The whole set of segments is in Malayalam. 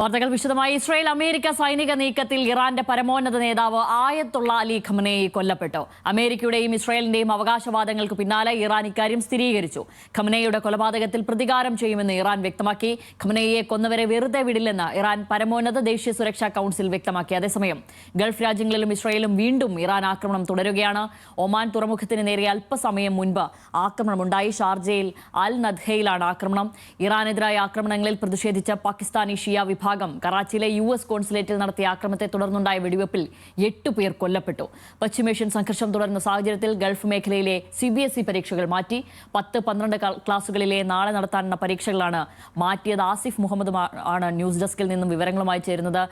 വാർത്തകൾ വിശദമായി. ഇസ്രായേൽ അമേരിക്ക സൈനിക നീക്കത്തിൽ ഇറാന്റെ പരമോന്നത നേതാവ് ആയത്തുള്ള അലി ഖമനേയി കൊല്ലപ്പെട്ടു. അമേരിക്കയുടെയും ഇസ്രായേലിന്റെയും അവകാശവാദങ്ങൾക്ക് പിന്നാലെ ഇറാൻ ഇക്കാര്യം സ്ഥിരീകരിച്ചു. ഖമനേയിയുടെ കൊലപാതകത്തിൽ പ്രതികാരം ചെയ്യുമെന്ന് ഇറാൻ വ്യക്തമാക്കി. ഖമനേയിയെ കൊന്നവരെ വെറുതെ വിടില്ലെന്ന് ഇറാൻ പരമോന്നത ദേശീയ സുരക്ഷാ കൗൺസിൽ വ്യക്തമാക്കി. അതേസമയം ഗൾഫ് രാജ്യങ്ങളിലും ഇസ്രായേലും വീണ്ടും ഇറാൻ ആക്രമണം തുടരുകയാണ്. ഒമാൻ തുറമുഖത്തിന് നേരെ അല്പസമയം മുൻപ് ആക്രമണമുണ്ടായി. ഷാർജയിൽ അൽ നദ്ഹയിലാണ് ആക്രമണം. ഇറാനെതിരായ ആക്രമണങ്ങളിൽ പ്രതിഷേധിച്ച് പാകിസ്ഥാനി ഷിയ വിഭാഗം കറാച്ചിയിലെ US കോൺസുലേറ്റിൽ നടത്തിയ ആക്രമണത്തെ തുടർന്നുണ്ടായ വെടിവെപ്പിൽ 8 പേർ കൊല്ലപ്പെട്ടു. പശ്ചിമേഷ്യൻ സംഘർഷം തുടർന്ന സാഹചര്യത്തിൽ ഗൾഫ് മേഖലയിലെ CBSE പരീക്ഷകൾ മാറ്റി. 10-12 ക്ലാസുകളിലെ നാളെ നടത്താനുള്ള പരീക്ഷകളാണ് മാറ്റിയത്. ആസിഫ് മുഹമ്മദ് ആണ് ന്യൂസ് ഡെസ്കിൽ നിന്നും വിവരങ്ങളുമായി ചേരുന്നത്.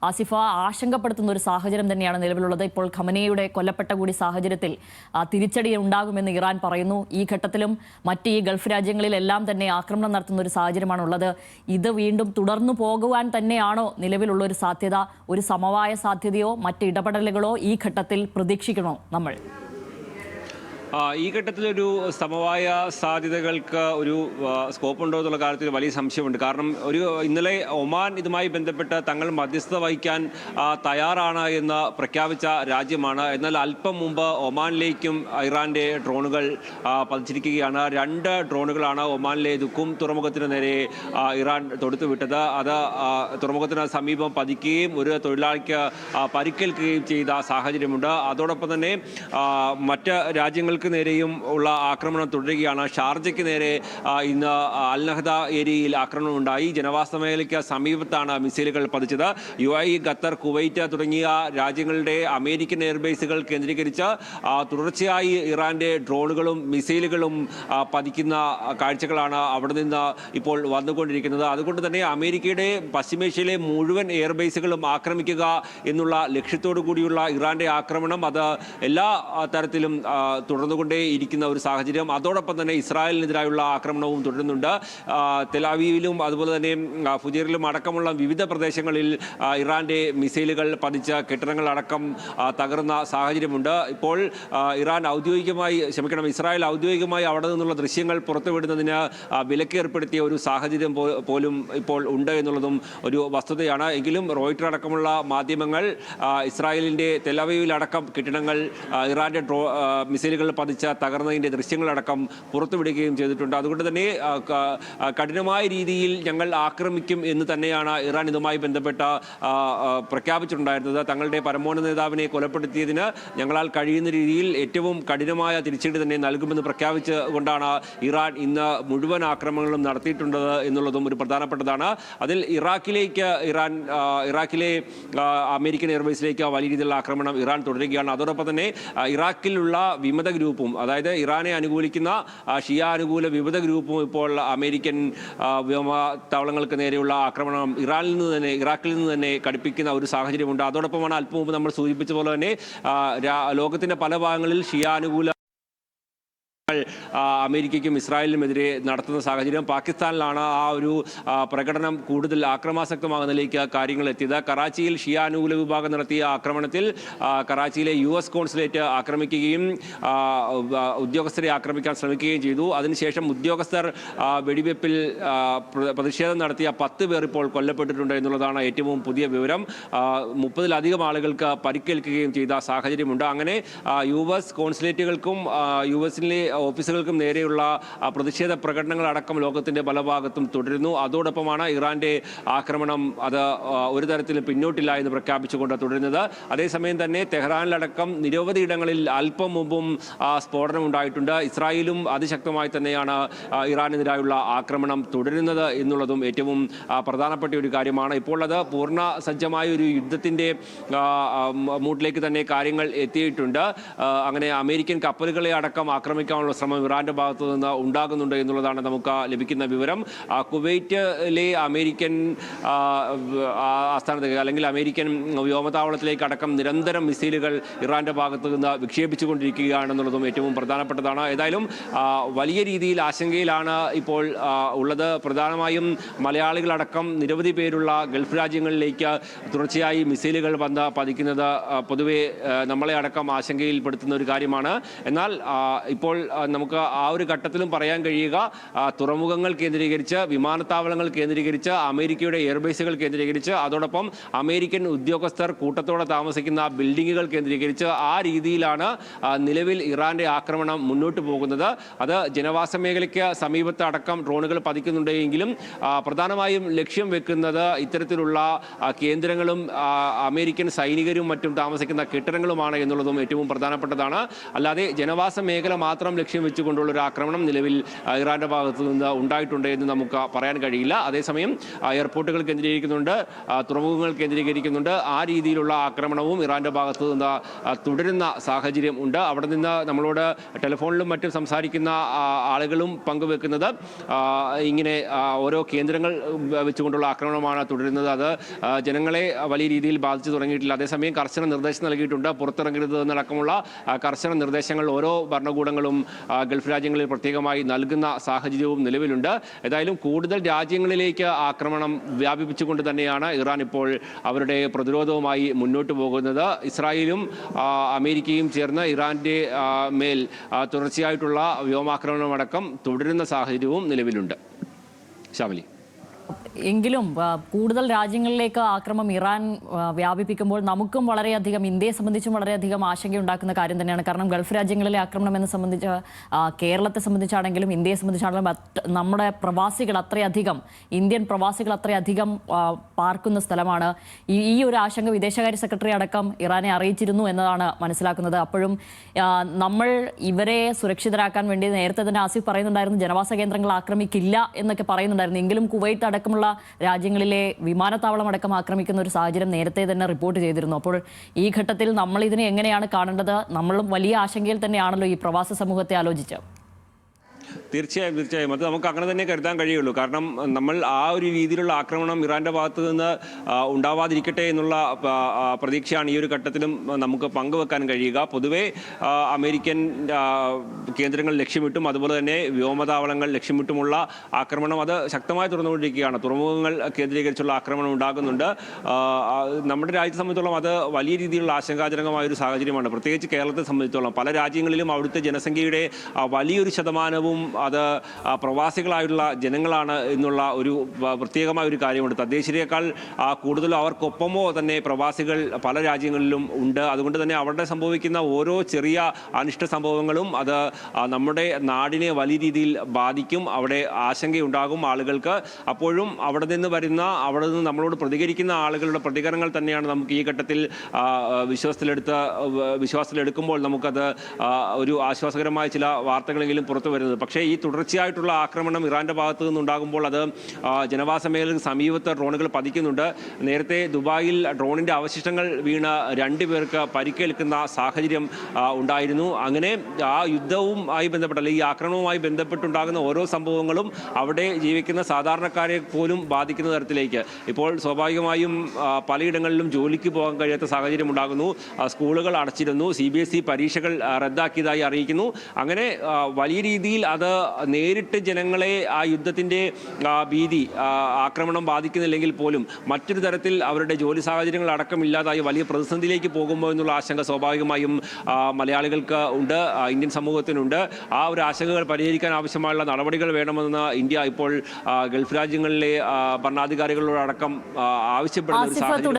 ആസിഫ, ആശങ്കപ്പെടുത്തുന്ന ഒരു സാഹചര്യം തന്നെയാണ് നിലവിലുള്ളത്. ഇപ്പോൾ ഖമനേയിയുടെ കൊല്ലപ്പെട്ട കൂടി സാഹചര്യത്തിൽ തിരിച്ചടി ഉണ്ടാകുമെന്ന് ഇറാൻ പറയുന്നു. ഈ ഘട്ടത്തിലും മറ്റ് ഈ ഗൾഫ് രാജ്യങ്ങളിലെല്ലാം തന്നെ ആക്രമണം നടത്തുന്ന ഒരു സാഹചര്യമാണുള്ളത്. ഇത് വീണ്ടും തുടർന്നു പോകുവാൻ തന്നെയാണോ നിലവിലുള്ള ഒരു സാധ്യത? ഒരു സമവായ സാധ്യതയോ മറ്റ് ഇടപെടലുകളോ ഈ ഘട്ടത്തിൽ പ്രതീക്ഷിക്കണോ നമ്മൾ? ഈ ഘട്ടത്തിലൊരു സമവായ സാധ്യതകൾക്ക് ഒരു സ്കോപ്പ് ഉണ്ടോ എന്നുള്ള കാര്യത്തിൽ വലിയ സംശയമുണ്ട്. കാരണം ഇന്നലെ ഒമാൻ ഇതുമായി ബന്ധപ്പെട്ട് തങ്ങൾ മധ്യസ്ഥത വഹിക്കാൻ തയ്യാറാണ് എന്ന് പ്രഖ്യാപിച്ച രാജ്യമാണ്. എന്നാൽ അല്പം മുമ്പ് ഒമാനിലേക്കും ഇറാൻ്റെ ഡ്രോണുകൾ പതിച്ചിരിക്കുകയാണ്. 2 ഡ്രോണുകളാണ് ഒമാനിലെ ദുഃഖും തുറമുഖത്തിന് നേരെ ഇറാൻ തൊടുത്തുവിട്ടത്. അത് തുറമുഖത്തിന് സമീപം പതിക്കുകയും ഒരു തൊഴിലാളിക്ക് പരിക്കേൽക്കുകയും ചെയ്ത സാഹചര്യമുണ്ട്. അതോടൊപ്പം തന്നെ മറ്റ് രാജ്യങ്ങൾക്ക് നേരെയും ഉള്ള ആക്രമണം തുടരുകയാണ്. ഷാർജയ്ക്ക് നേരെ ഇന്ന് അൽ നഹ്ദ ഏരിയയിൽ ആക്രമണം ഉണ്ടായി. ജനവാസ മേഖലയ്ക്ക് സമീപത്താണ് മിസൈലുകൾ പതിച്ചത്. UAE, ഖത്തർ, കുവൈറ്റ് തുടങ്ങിയ രാജ്യങ്ങളുടെ അമേരിക്കൻ എയർബേസുകൾ കേന്ദ്രീകരിച്ച് തുടർച്ചയായി ഇറാന്റെ ഡ്രോണുകളും മിസൈലുകളും പതിക്കുന്ന കാഴ്ചകളാണ് അവിടെ നിന്ന് ഇപ്പോൾ വന്നുകൊണ്ടിരിക്കുന്നത്. അതുകൊണ്ട് തന്നെ അമേരിക്കയുടെ പശ്ചിമേഷ്യയിലെ മുഴുവൻ എയർബേസുകളും ആക്രമിക്കുക എന്നുള്ള ലക്ഷ്യത്തോടു കൂടിയുള്ള ഇറാന്റെ ആക്രമണം അത് എല്ലാ തരത്തിലും തുടർന്നുകൊണ്ടേയിരിക്കുന്ന ഒരു സാഹചര്യം. അതോടൊപ്പം തന്നെ ഇസ്രായേലിനെതിരായുള്ള ആക്രമണവും തുടരുന്നുണ്ട്. തെലാവീവിലും അതുപോലെ തന്നെ ഫുജൈറിലും അടക്കമുള്ള വിവിധ പ്രദേശങ്ങളിൽ ഇറാന്റെ മിസൈലുകൾ പതിച്ച കെട്ടിടങ്ങളടക്കം തകർന്ന സാഹചര്യമുണ്ട്. ഇപ്പോൾ ഇസ്രായേൽ ഔദ്യോഗികമായി അവിടെ നിന്നുള്ള ദൃശ്യങ്ങൾ പുറത്തുവിടുന്നതിന് വിലക്കേർപ്പെടുത്തിയ ഒരു സാഹചര്യം പോലും ഇപ്പോൾ ഉണ്ട് എന്നുള്ളതും ഒരു വസ്തുതയാണ്. എങ്കിലും റോയിട്ടർ അടക്കമുള്ള മാധ്യമങ്ങൾ ഇസ്രായേലിൻ്റെ തെലാവീവിലടക്കം കെട്ടിടങ്ങൾ ഇറാന്റെ മിസൈലുകൾ പതിച്ച തകർന്നതിൻ്റെ ദൃശ്യങ്ങളടക്കം പുറത്തുവിടുകയും ചെയ്തിട്ടുണ്ട്. അതുകൊണ്ട് തന്നെ കഠിനമായ രീതിയിൽ ഞങ്ങൾ ആക്രമിക്കും എന്ന് തന്നെയാണ് ഇറാൻ ഇതുമായി ബന്ധപ്പെട്ട പ്രഖ്യാപിച്ചിട്ടുണ്ടായിരുന്നത്. തങ്ങളുടെ പരമോന്നത നേതാവിനെ കൊലപ്പെടുത്തിയതിന് ഞങ്ങളാൽ കഴിയുന്ന രീതിയിൽ ഏറ്റവും കഠിനമായ തിരിച്ചടി തന്നെ നൽകുമെന്ന് പ്രഖ്യാപിച്ചുകൊണ്ടാണ് ഇറാൻ ഇന്ന് മുഴുവൻ ആക്രമണങ്ങളും നടത്തിയിട്ടുള്ളത് എന്നുള്ളതും ഒരു പ്രധാനപ്പെട്ടതാണ്. അതിൽ ഇറാഖിലെ അമേരിക്കൻ എയർബേസിലേക്ക് വലിയ രീതിയിലുള്ള ആക്രമണം ഇറാൻ തുടരുകയാണ്. അതോടൊപ്പം തന്നെ ഇറാഖിലുള്ള വിമത ഗ്രൂപ്പും, അതായത് ഇറാനെ അനുകൂലിക്കുന്ന ഷിയ അനുകൂല വിമത ഗ്രൂപ്പും ഇപ്പോൾ അമേരിക്കൻ വ്യോമത്താവളങ്ങൾക്ക് നേരെയുള്ള ആക്രമണം ഇറാഖിൽ നിന്ന് തന്നെ കടുപ്പിക്കുന്ന ഒരു സാഹചര്യമുണ്ട്. അതോടൊപ്പമാണ് അല്പം മുമ്പ് നമ്മൾ സൂചിപ്പിച്ച പോലെ തന്നെ ലോകത്തിന്റെ പല ഭാഗങ്ങളിൽ ഷിയ അനുകൂല അമേരിക്കയ്ക്കും ഇസ്രായേലിനുമെതിരെ നടത്തുന്ന സാഹചര്യം. പാകിസ്ഥാനിലാണ് ആ ഒരു പ്രകടനം കൂടുതൽ ആക്രമാസക്തമാകുന്നതിലേക്ക് കാര്യങ്ങൾ എത്തിയത്. കറാച്ചിയിൽ ഷിയ അനുകൂല വിഭാഗം നടത്തിയ ആക്രമണത്തിൽ കറാച്ചിയിലെ US കോൺസുലേറ്റ് ആക്രമിക്കുകയും ഉദ്യോഗസ്ഥരെ ആക്രമിക്കാൻ ശ്രമിക്കുകയും ചെയ്തു. അതിനുശേഷം ഉദ്യോഗസ്ഥർ വെടിവെപ്പിൽ പ്രതിഷേധം നടത്തിയ 10 പേർ ഇപ്പോൾ കൊല്ലപ്പെട്ടിട്ടുണ്ട് എന്നുള്ളതാണ് ഏറ്റവും പുതിയ വിവരം. 30-ലധികം ആളുകൾക്ക് പരിക്കേൽക്കുകയും ചെയ്ത സാഹചര്യമുണ്ട്. അങ്ങനെ US കോൺസുലേറ്റുകൾക്കും US-ലെ ഓഫീസുകൾക്കും നേരെയുള്ള പ്രതിഷേധ പ്രകടനങ്ങളടക്കം ലോകത്തിന്റെ പല ഭാഗത്തും തുടരുന്നു. അതോടൊപ്പമാണ് ഇറാന്റെ ആക്രമണം അത് ഒരു തരത്തിലും പിന്നോട്ടില്ല എന്ന് പ്രഖ്യാപിച്ചുകൊണ്ട് തുടരുന്നത്. അതേസമയം തന്നെ തെഹ്റാനിലടക്കം നിരവധി ഇടങ്ങളിൽ അല്പം മുമ്പും സ്ഫോടനം ഉണ്ടായിട്ടുണ്ട്. ഇസ്രായേലും അതിശക്തമായി തന്നെയാണ് ഇറാനെതിരായുള്ള ആക്രമണം തുടരുന്നത് എന്നുള്ളതും ഏറ്റവും പ്രധാനപ്പെട്ട ഒരു കാര്യമാണ്. ഇപ്പോൾ അത് പൂർണ്ണ സജ്ജമായ ഒരു യുദ്ധത്തിന്റെ മൂഡിലേക്ക് തന്നെ കാര്യങ്ങൾ എത്തിയിട്ടുണ്ട്. അങ്ങനെ അമേരിക്കൻ കപ്പലുകളെ അടക്കം ആക്രമിക്കാനുള്ള ശ്രമം ഇറാന്റെ ഭാഗത്തു നിന്ന് ഉണ്ടാകുന്നുണ്ട് എന്നുള്ളതാണ് നമുക്ക് ലഭിക്കുന്ന വിവരം. കുവൈറ്റിലെ അമേരിക്കൻ ആസ്ഥാനത്തേക്ക് അല്ലെങ്കിൽ അമേരിക്കൻ വ്യോമതാവളത്തിലേക്ക് അടക്കം നിരന്തരം മിസൈലുകൾ ഇറാന്റെ ഭാഗത്തു നിന്ന് വിക്ഷേപിച്ചുകൊണ്ടിരിക്കുകയാണെന്നുള്ളതും ഏറ്റവും പ്രധാനപ്പെട്ടതാണ്. ഏതായാലും വലിയ രീതിയിൽ ആശങ്കയിലാണ് ഇപ്പോൾ ഉള്ളത്. പ്രധാനമായും മലയാളികളടക്കം നിരവധി പേരുള്ള ഗൾഫ് രാജ്യങ്ങളിലേക്ക് തുടർച്ചയായി മിസൈലുകൾ വന്ന് പതിക്കുന്നത് പൊതുവെ നമ്മളെ അടക്കം ആശങ്കയിൽപ്പെടുത്തുന്ന ഒരു കാര്യമാണ്. എന്നാൽ ഇപ്പോൾ നമുക്ക് ആ ഒരു ഘട്ടത്തിലും പറയാൻ കഴിയുക തുറമുഖങ്ങൾ കേന്ദ്രീകരിച്ച്, വിമാനത്താവളങ്ങൾ കേന്ദ്രീകരിച്ച്, അമേരിക്കയുടെ എയർബേസുകൾ കേന്ദ്രീകരിച്ച്, അതോടൊപ്പം അമേരിക്കൻ ഉദ്യോഗസ്ഥർ കൂട്ടത്തോടെ താമസിക്കുന്ന ബിൽഡിങ്ങുകൾ കേന്ദ്രീകരിച്ച് ആ രീതിയിലാണ് നിലവിൽ ഇറാന്റെ ആക്രമണം മുന്നോട്ട് പോകുന്നത്. അത് ജനവാസ മേഖലയ്ക്ക് സമീപത്ത് അടക്കം ഡ്രോണുകൾ പതിക്കുന്നുണ്ടെങ്കിലും പ്രധാനമായും ലക്ഷ്യം വെക്കുന്നത് ഇത്തരത്തിലുള്ള കേന്ദ്രങ്ങളും അമേരിക്കൻ സൈനികരും മറ്റും താമസിക്കുന്ന കെട്ടിടങ്ങളുമാണ് എന്നുള്ളതും ഏറ്റവും പ്രധാനപ്പെട്ടതാണ്. അല്ലാതെ ജനവാസ മേഖല മാത്രം ലക്ഷ്യം വെച്ചുകൊണ്ടുള്ള ഒരു ആക്രമണം നിലവിൽ ഇറാന്റെ ഭാഗത്തു നിന്ന് ഉണ്ടായിട്ടുണ്ട് എന്ന് നമുക്ക് പറയാൻ കഴിയില്ല. അതേസമയം എയർപോർട്ടുകൾ കേന്ദ്രീകരിക്കുന്നുണ്ട്, തുറമുഖങ്ങൾ കേന്ദ്രീകരിക്കുന്നുണ്ട്. ആ രീതിയിലുള്ള ആക്രമണവും ഇറാന്റെ ഭാഗത്തു നിന്ന് തുടരുന്ന സാഹചര്യം ഉണ്ട്. അവിടെ നിന്ന് നമ്മളോട് ടെലിഫോണിലും മറ്റും സംസാരിക്കുന്ന ആളുകളും പങ്കുവെക്കുന്നത് ഇങ്ങനെ ഓരോ കേന്ദ്രങ്ങൾ വെച്ചുകൊണ്ടുള്ള ആക്രമണമാണ് തുടരുന്നത്. അത് ജനങ്ങളെ വലിയ രീതിയിൽ ബാധിച്ചു തുടങ്ങിയിട്ടില്ല. അതേസമയം കർശന നിർദ്ദേശം നൽകിയിട്ടുണ്ട്. പുറത്തിറങ്ങരുത് എന്നടക്കമുള്ള കർശന നിർദ്ദേശങ്ങൾ ഓരോ ഭരണകൂടങ്ങളും ഗൾഫ് രാജ്യങ്ങളിൽ പ്രത്യേകമായി നൽകുന്ന സാഹചര്യവും നിലവിലുണ്ട്. ഏതായാലും കൂടുതൽ രാജ്യങ്ങളിലേക്ക് ആക്രമണം വ്യാപിപ്പിച്ചുകൊണ്ട് തന്നെയാണ് ഇറാൻ ഇപ്പോൾ അവരുടെ പ്രതിരോധവുമായി മുന്നോട്ട് പോകുന്നത്. ഇസ്രായേലും അമേരിക്കയും ചേർന്ന് ഇറാന്റെ മേൽ തുടർച്ചയായിട്ടുള്ള വ്യോമാക്രമണമടക്കം തുടരുന്ന സാഹചര്യവും നിലവിലുണ്ട്. ശ്യാമലി, എങ്കിലും കൂടുതൽ രാജ്യങ്ങളിലേക്ക് ആക്രമണം ഇറാൻ വ്യാപിപ്പിക്കുമ്പോൾ നമുക്കും വളരെയധികം, ഇന്ത്യയെ സംബന്ധിച്ചും വളരെയധികം ആശങ്കയുണ്ടാക്കുന്ന കാര്യം തന്നെയാണ്. കാരണം ഗൾഫ് രാജ്യങ്ങളിലെ ആക്രമണം എന്നെ സംബന്ധിച്ച്, കേരളത്തെ സംബന്ധിച്ചാണെങ്കിലും ഇന്ത്യയെ സംബന്ധിച്ചാണെങ്കിലും നമ്മുടെ പ്രവാസികൾ അത്രയധികം, ഇന്ത്യൻ പ്രവാസികൾ അത്രയധികം പാർക്കുന്ന സ്ഥലമാണ്. ഈ ഒരു ആശങ്ക വിദേശകാര്യ സെക്രട്ടറി അടക്കം ഇറാനെ അറിയിച്ചിരുന്നു എന്നതാണ് മനസ്സിലാക്കുന്നത്. അപ്പോഴും നമ്മൾ ഇവരെ സുരക്ഷിതരാക്കാൻ വേണ്ടി നേരത്തെ തന്നെ ആസിഫ് പറയുന്നുണ്ടായിരുന്നു ജനവാസ കേന്ദ്രങ്ങൾ ആക്രമിക്കില്ല എന്നൊക്കെ പറയുന്നുണ്ടായിരുന്നു. എങ്കിലും കുവൈറ്റ് അടക്കമുള്ള രാജ്യങ്ങളിലെ വിമാനത്താവളം അടക്കം ആക്രമിക്കുന്ന ഒരു സാഹചര്യം നേരത്തെ തന്നെ റിപ്പോർട്ട് ചെയ്തിരുന്നു. അപ്പോൾ ഈ ഘട്ടത്തിൽ നമ്മൾ ഇതിനെ എങ്ങനെയാണ് കാണേണ്ടത്? നമ്മളും വലിയ ആശങ്കയിൽ തന്നെയാണല്ലോ ഈ പ്രവാസ സമൂഹത്തെ ആലോചിച്ച്. തീർച്ചയായും അത് നമുക്ക് അങ്ങനെ തന്നെ കരുതാൻ കഴിയുള്ളൂ. കാരണം നമ്മൾ ആ ഒരു രീതിയിലുള്ള ആക്രമണം ഇറാന്റെ ഭാഗത്ത് നിന്ന് ഉണ്ടാവാതിരിക്കട്ടെ എന്നുള്ള പ്രതീക്ഷയാണ് ഈ ഒരു ഘട്ടത്തിലും നമുക്ക് പങ്കുവെക്കാൻ കഴിയുക. പൊതുവെ അമേരിക്കൻ കേന്ദ്രങ്ങൾ ലക്ഷ്യമിട്ടും അതുപോലെ തന്നെ വ്യോമതാവളങ്ങൾ ലക്ഷ്യമിട്ടുമുള്ള ആക്രമണം അത് ശക്തമായി തുറന്നുകൊണ്ടിരിക്കുകയാണ്. തുറമുഖങ്ങൾ കേന്ദ്രീകരിച്ചുള്ള ആക്രമണം ഉണ്ടാകുന്നുണ്ട്. നമ്മുടെ രാജ്യത്തെ സംബന്ധിച്ചോളം അത് വലിയ രീതിയിലുള്ള ആശങ്കാജനകമായ ഒരു സാഹചര്യമാണ്. പ്രത്യേകിച്ച് കേരളത്തെ സംബന്ധിച്ചോളം പല രാജ്യങ്ങളിലും അവിടുത്തെ ജനസംഖ്യയുടെ വലിയൊരു ശതമാനവും അത് പ്രവാസികളായിട്ടുള്ള ജനങ്ങളാണ് എന്നുള്ള ഒരു പ്രത്യേകമായ ഒരു കാര്യമുണ്ട്. തദ്ദേശീയരെക്കാൾ കൂടുതലും അവർക്കൊപ്പമോ തന്നെ പ്രവാസികൾ പല രാജ്യങ്ങളിലും ഉണ്ട്. അതുകൊണ്ട് തന്നെ അവിടെ സംഭവിക്കുന്ന ഓരോ ചെറിയ അനിഷ്ട സംഭവങ്ങളും അത് നമ്മുടെ നാടിനെ വലിയ രീതിയിൽ ബാധിക്കും. അവിടെ ആശങ്കയുണ്ടാകും ആളുകൾക്ക്. അപ്പോഴും അവിടെ നിന്ന് നമ്മളോട് പ്രതികരിക്കുന്ന ആളുകളുടെ പ്രതികരണങ്ങൾ തന്നെയാണ് നമുക്ക് ഈ ഘട്ടത്തിൽ വിശ്വാസത്തിലെടുക്കുമ്പോൾ നമുക്കത് ഒരു ആശ്വാസകരമായ ചില വാർത്തകളെങ്കിലും പുറത്തു വരുന്നത്. പക്ഷേ ഈ തുടർച്ചയായിട്ടുള്ള ആക്രമണം ഇറാന്റെ ഭാഗത്തു നിന്നുണ്ടാകുമ്പോൾ അത് ജനവാസ മേഖലയ്ക്ക് സമീപത്ത് ഡ്രോണുകൾ പതിക്കുന്നുണ്ട്. നേരത്തെ ദുബായിൽ ഡ്രോണിന്റെ അവശിഷ്ടങ്ങൾ വീണ് 2 പേർക്ക് പരിക്കേൽക്കുന്ന സാഹചര്യം ഉണ്ടായിരുന്നു. അങ്ങനെ ആ യുദ്ധവുമായി ബന്ധപ്പെട്ട അല്ലെങ്കിൽ ഈ ആക്രമണവുമായി ബന്ധപ്പെട്ടുണ്ടാകുന്ന ഓരോ സംഭവങ്ങളും അവിടെ ജീവിക്കുന്ന സാധാരണക്കാരെ പോലും ബാധിക്കുന്ന തരത്തിലേക്ക് ഇപ്പോൾ സ്വാഭാവികമായും പലയിടങ്ങളിലും ജോലിക്ക് പോകാൻ കഴിയാത്ത സാഹചര്യം ഉണ്ടാകുന്നു. സ്കൂളുകൾ അടച്ചിരുന്നു. CBSE പരീക്ഷകൾ റദ്ദാക്കിയതായി അറിയിക്കുന്നു. അങ്ങനെ വലിയ രീതിയിൽ അത് നേരിട്ട് ജനങ്ങളെ ആ യുദ്ധത്തിൻ്റെ ഭീതി ആക്രമണം ബാധിക്കുന്നില്ലെങ്കിൽ പോലും മറ്റൊരു തരത്തിൽ അവരുടെ ജോലി സാഹചര്യങ്ങൾ അടക്കമില്ലാതായി വലിയ പ്രതിസന്ധിയിലേക്ക് പോകുമ്പോൾ എന്നുള്ള ആശങ്ക സ്വാഭാവികമായും മലയാളികൾക്ക് ഉണ്ട്, ഇന്ത്യൻ സമൂഹത്തിനുണ്ട്. ആ ഒരു ആശങ്കകൾ പരിഹരിക്കാൻ ആവശ്യമായുള്ള നടപടികൾ വേണമെന്ന് ഇന്ത്യ ഇപ്പോൾ ഗൾഫ് രാജ്യങ്ങളിലെ ഭരണാധികാരികളോടക്കം ആവശ്യപ്പെടുന്ന ഒരു സാഹചര്യം